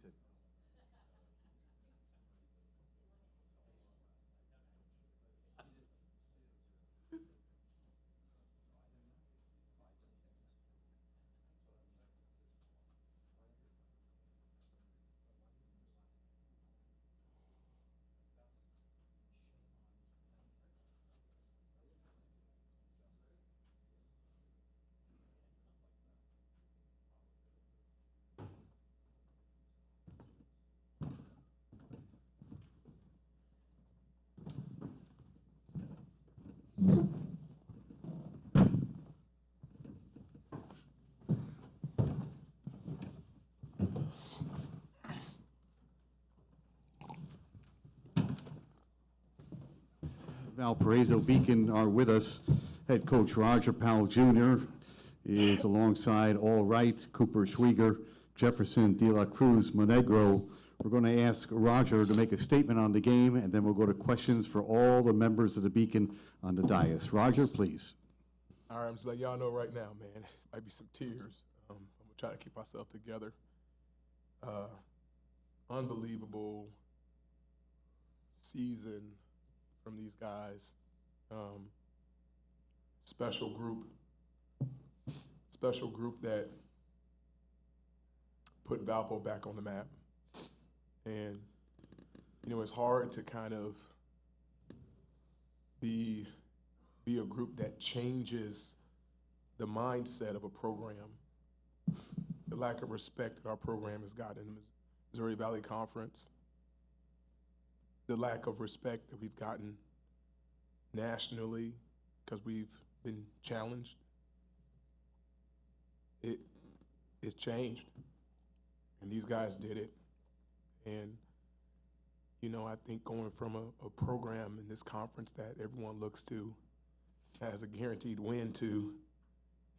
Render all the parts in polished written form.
said, Valparaiso Beacon are with us. Head coach Roger Powell Jr. is alongside All Right, Cooper Schwieger, Jefferson De La Cruz Monegro. We're going to ask Roger to make a statement on the game, and then we'll go to questions for all the members of the Beacon on the dais. Roger, please. All right, I'm just letting y'all know right now, man, might be some tears. I'm gonna try to keep myself together. Unbelievable season from these guys. Special group that put Valpo back on the map. And, you know, it's hard to kind of be a group that changes the mindset of a program. The lack of respect that our program has gotten in the Missouri Valley Conference, the lack of respect that we've gotten nationally because we've been challenged. It's changed, and these guys did it. And, you know, I think going from a program in this conference that everyone looks to as a guaranteed win to,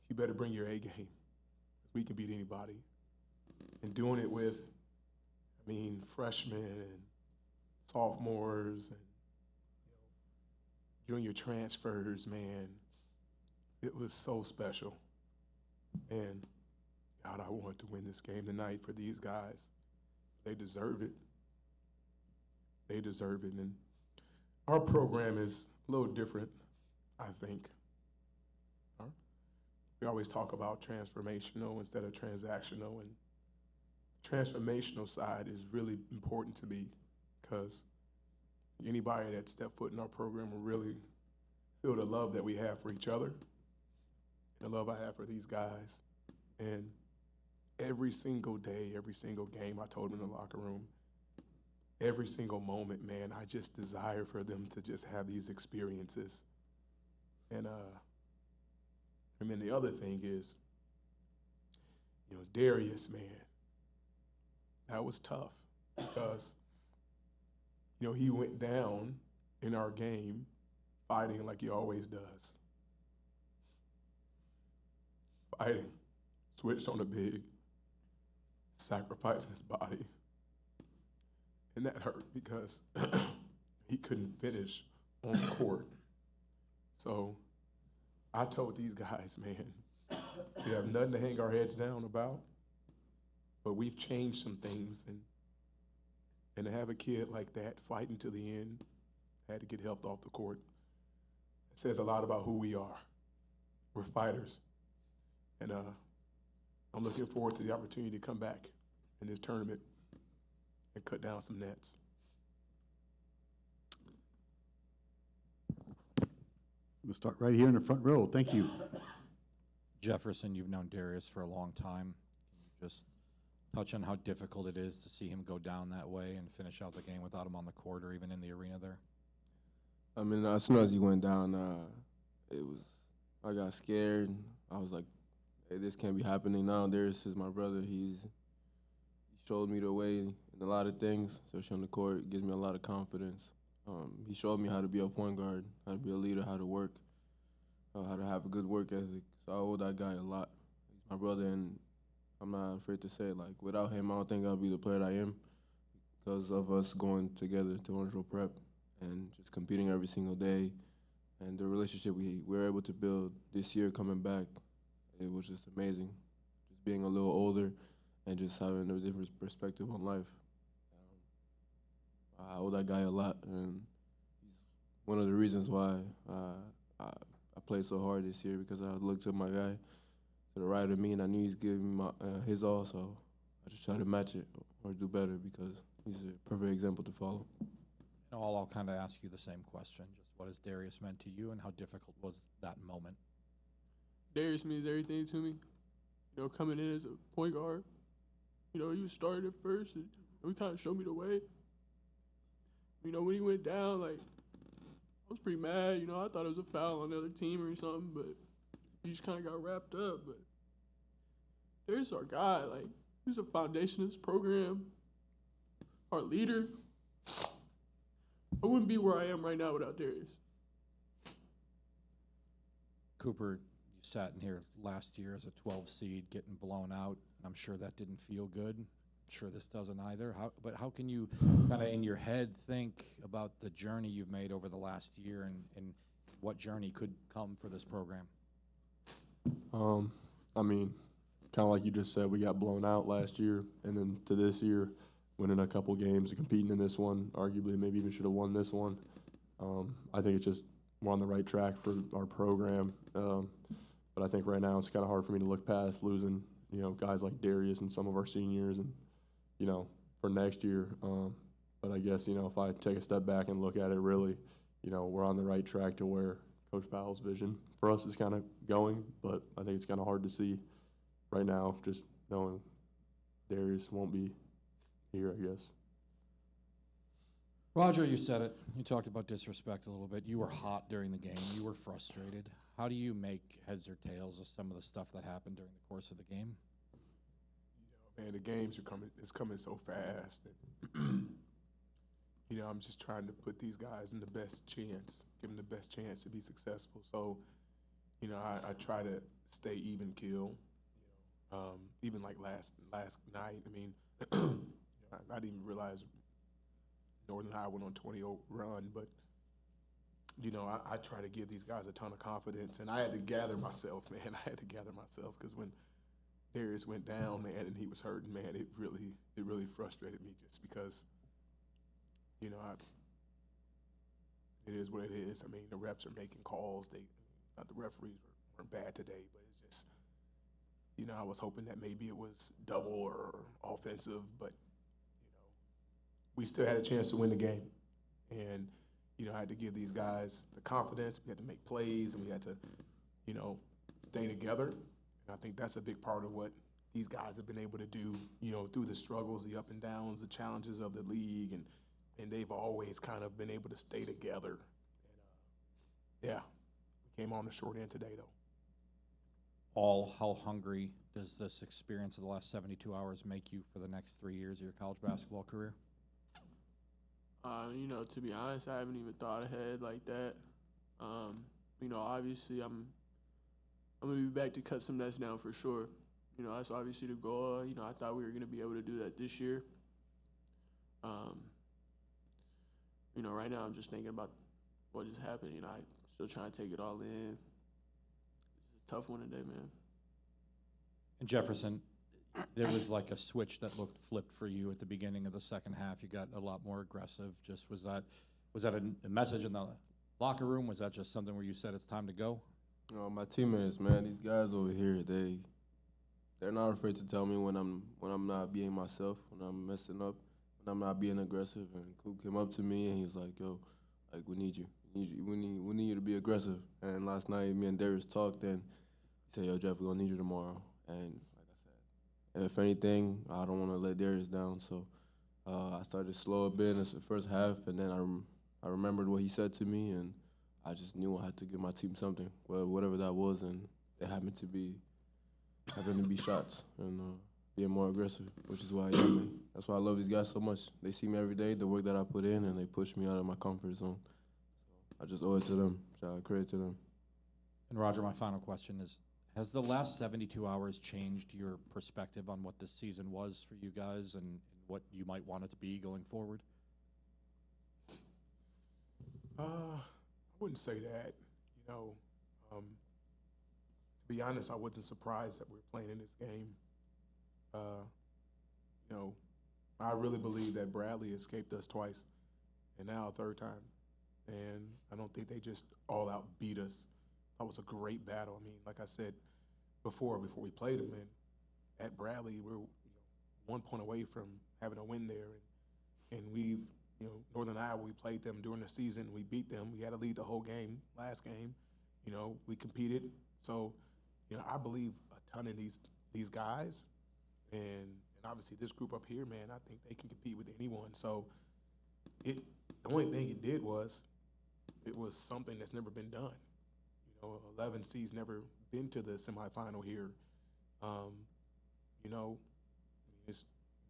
you better bring your A game. We can beat anybody. And doing it with, I mean, freshmen and sophomores and junior transfers, man, it was so special. And God, I want to win this game tonight for these guys. They deserve it. They deserve it. And our program is a little different, I think. We always talk about transformational instead of transactional, and transformational side is really important to me because anybody that stepped foot in our program will really feel the love that we have for each other and the love I have for these guys. And every single day, every single game, I told them in the locker room, every single moment, man, I just desire for them to just have these experiences. And then the other thing is, you know, Darius, man, that was tough because, you know, he went down in our game fighting like he always does. Fighting, switched on the big, sacrificing his body. And that hurt because he couldn't finish on the court. So I told these guys, man, we have nothing to hang our heads down about, but we've changed some things. And to have a kid like that fighting to the end, had to get helped off the court, it says a lot about who we are. We're fighters. And I'm looking forward to the opportunity to come back in this tournament and cut down some nets. We'll start right here in the front row. Thank you. Jefferson, you've known Darius for a long time. Can you just touch on how difficult it is to see him go down that way and finish out the game without him on the court or even in the arena there? I mean, as soon as he went down, I got scared. I was like, hey, this can't be happening now. Darius is my brother. He showed me the way in a lot of things, especially on the court. It gives me a lot of confidence. He showed me how to be a point guard, how to be a leader, how to work, how to have a good work ethic. So I owe that guy a lot. He's my brother, and I'm not afraid to say it. Like, without him, I don't think I'll be the player that I am because of us going together to Orange Road Prep and just competing every single day. And the relationship we were able to build this year coming back, it was just amazing. Just being a little older and just having a different perspective on life. I owe that guy a lot, and he's one of the reasons why I played so hard this year, because I looked at my guy to the right of me, and I knew he's giving his all, so I just try to match it or do better because he's a perfect example to follow. And I'll kind of ask you the same question. Just what has Darius meant to you, and how difficult was that moment? Darius means everything to me. You know, coming in as a point guard, you know, he was started at first, and he kind of showed me the way. You know, when he went down, like, I was pretty mad. You know, I thought it was a foul on the other team or something, but he just kind of got wrapped up. But Darius is our guy. Like, he's a foundation of this program, our leader. I wouldn't be where I am right now without Darius. Cooper, you sat in here last year as a 12 seed, getting blown out. I'm sure that didn't feel good. I'm sure this doesn't either. But how can you kind of in your head think about the journey you've made over the last year and what journey could come for this program? I mean, kind of like you just said, we got blown out last year, and then to this year, winning a couple games and competing in this one, arguably maybe even should have won this one. I think it's just we're on the right track for our program. But I think right now it's kind of hard for me to look past losing, you know, guys like Darius and some of our seniors and, you know, for next year. But I guess, you know, if I take a step back and look at it really, you know, we're on the right track to where Coach Powell's vision for us is kind of going, but I think it's kind of hard to see right now, just knowing Darius won't be here, I guess. Roger, you said it. You talked about disrespect a little bit. You were hot during the game. You were frustrated. How do you make heads or tails of some of the stuff that happened during the course of the game? You know, man, the games it's coming so fast. And you know, I'm just trying to put these guys in the best chance, give them the best chance to be successful. So, you know, I try to stay even keel. You know, even like last night, I mean, I didn't even realize Northern High went on 20-0 run, but you know, I try to give these guys a ton of confidence, and I had to gather myself, man. I had to gather myself because when Darius went down, man, and he was hurting, man, it really frustrated me just because, you know, it is what it is. I mean, the refs are making calls. Not the referees weren't bad today, but it's just, you know, I was hoping that maybe it was double or offensive, but you know, we still had a chance to win the game, and you know, I had to give these guys the confidence. We had to make plays, and we had to, you know, stay together. And I think that's a big part of what these guys have been able to do, you know, through the struggles, the up and downs, the challenges of the league, and they've always kind of been able to stay together. And yeah, we came on the short end today, though. How hungry does this experience of the last 72 hours make you for the next 3 years of your college basketball career? You know, to be honest, I haven't even thought ahead like that. You know, obviously, I'm gonna be back to cut some nets down for sure. You know, that's obviously the goal. You know, I thought we were gonna be able to do that this year. You know, right now I'm just thinking about what just happened. You know, I'm still trying to take it all in. It's a tough one today, man. And Jefferson, there was like a switch that looked flipped for you at the beginning of the second half. You got a lot more aggressive. Just was that a message in the locker room? Was that just something where you said it's time to go? My teammates, man, these guys over here, they're not afraid to tell me when I'm not being myself, when I'm messing up, when I'm not being aggressive. And Coop came up to me and he was like, "Yo, like we need you. We need you to be aggressive." And last night, me and Darius talked, and he said, "Yo, Jeff, we're gonna need you tomorrow." And if anything, I don't want to let Darius down, so I started slow a bit in the first half, and then I remembered what he said to me, and I just knew I had to give my team something, whatever that was, and it happened to be shots and being more aggressive, which is why I am. And that's why I love these guys so much. They see me every day, the work that I put in, and they push me out of my comfort zone. So I just owe it to them. Shout out, credit to them. And Roger, my final question is, has the last 72 hours changed your perspective on what this season was for you guys and what you might want it to be going forward? I wouldn't say that. You know, to be honest, I wasn't surprised that we were playing in this game. you know, I really believe that Bradley escaped us twice, and now a third time. And I don't think they just all out beat us. That was a great battle. I mean, like I said before we played them, and at Bradley, we're 1 point away from having a win there. And we've, Northern Iowa, we played them during the season. We beat them. We had to lead the whole game, last game. We competed. So, I believe a ton in these guys. And obviously this group up here, man, I think they can compete with anyone. So the only thing it did was it was something that's never been done. 11 seeds never been to the semifinal here.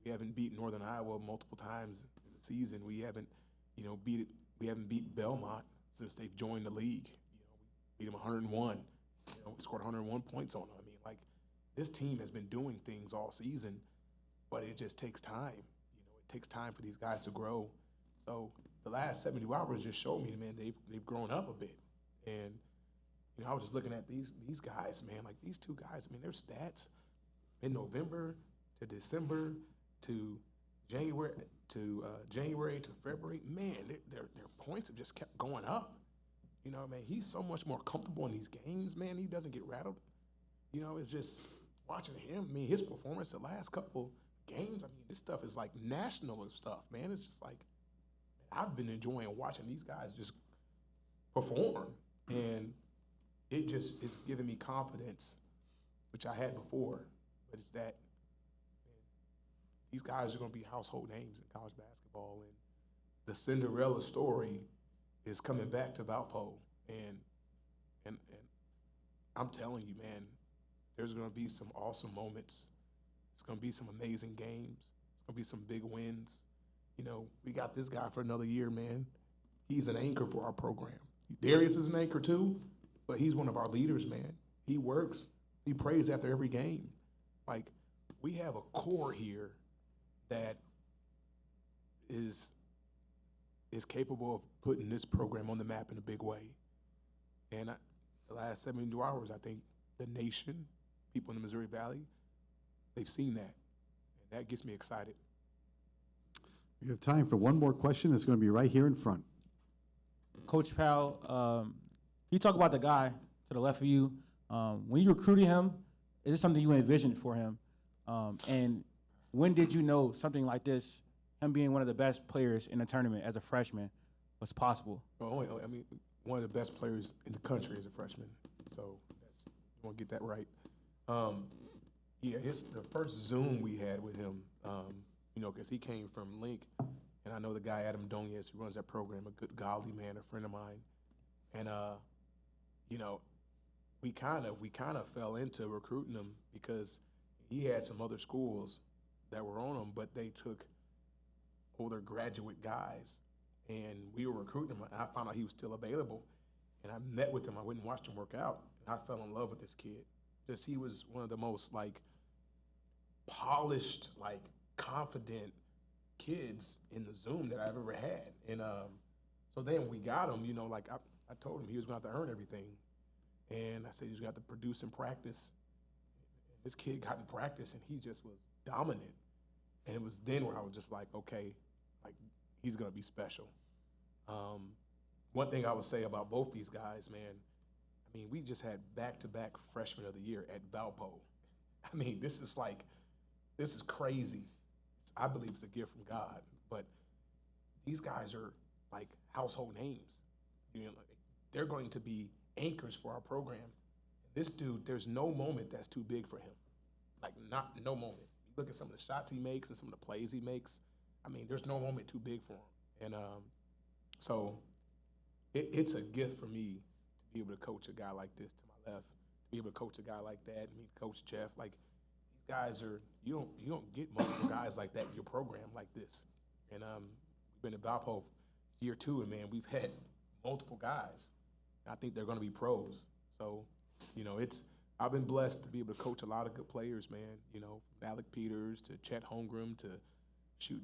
We haven't beat Northern Iowa multiple times in the season. We haven't, we haven't beat Belmont since they've joined the league. We beat them 101. We scored 101 points on them. I mean, like, this team has been doing things all season, but it just takes time. It takes time for these guys to grow. So the last 72 hours just showed me, man, they've grown up a bit. And I was just looking at these guys, man, like these two guys. I mean, their stats in November to December to January to February, man, their points have just kept going up. Man, he's so much more comfortable in these games, man. He doesn't get rattled. It's just watching him. I mean, his performance the last couple games, I mean, this stuff is like national stuff, man. It's just like, I've been enjoying watching these guys just perform. And it just is giving me confidence, which I had before, but it's that, man, these guys are going to be household names in college basketball. And the Cinderella story is coming back to Valpo. And I'm telling you, man, there's going to be some awesome moments. It's going to be some amazing games. It's going to be some big wins. We got this guy for another year, man. He's an anchor for our program. Darius is an anchor too, but he's one of our leaders, man. He works. He prays after every game. Like, we have a core here that is capable of putting this program on the map in a big way. And the last 72 hours, I think the nation, people in the Missouri Valley, they've seen that. And that gets me excited. We have time for one more question. It's going to be right here in front. Coach Powell, can you talk about the guy to the left of you? When you recruited him, is this something you envisioned for him? And when did you know something like this, him being one of the best players in the tournament as a freshman, was possible? Well, I mean, one of the best players in the country as a freshman. So you want to get that right. The first Zoom we had with him, because he came from Link, and I know the guy Adam Donius who runs that program, a good godly man, a friend of mine, and we kind of fell into recruiting him because he had some other schools that were on him, but they took older graduate guys, and we were recruiting him. And I found out he was still available, and I met with him. I went and watched him work out, and I fell in love with this kid. Just he was one of the most polished, confident kids in the Zoom that I've ever had. And so then when we got him, I told him he was going to have to earn everything. And I said he was going to have to produce in practice. And this kid got in practice, and he just was dominant. And it was then where I was just like, okay, he's going to be special. One thing I would say about both these guys, man, I mean, we just had back-to-back Freshman of the Year at Valpo. I mean, this is crazy. I believe it's a gift from God. But these guys are household names. They're going to be anchors for our program. This dude, there's no moment that's too big for him. No moment. You look at some of the shots he makes and some of the plays he makes. I mean, there's no moment too big for him. And so it's a gift for me to be able to coach a guy like this to my left, to be able to coach a guy like that, and Coach Jeff. These guys are, you don't get multiple guys like that in your program like this. And we've been at Valpo year 2, and man, we've had multiple guys. I think they're going to be pros. So, I've been blessed to be able to coach a lot of good players, man. From Alec Peters to Chet Holmgren to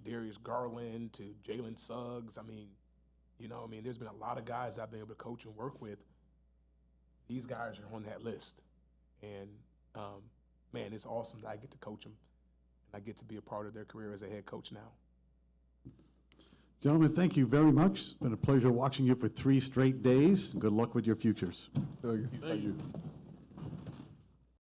Darius Garland to Jalen Suggs. I mean, there's been a lot of guys I've been able to coach and work with. These guys are on that list. And, man, it's awesome that I get to coach them. I get to be a part of their career as a head coach now. Gentlemen, thank you very much. It's been a pleasure watching you for 3 straight days. Good luck with your futures. Thank you.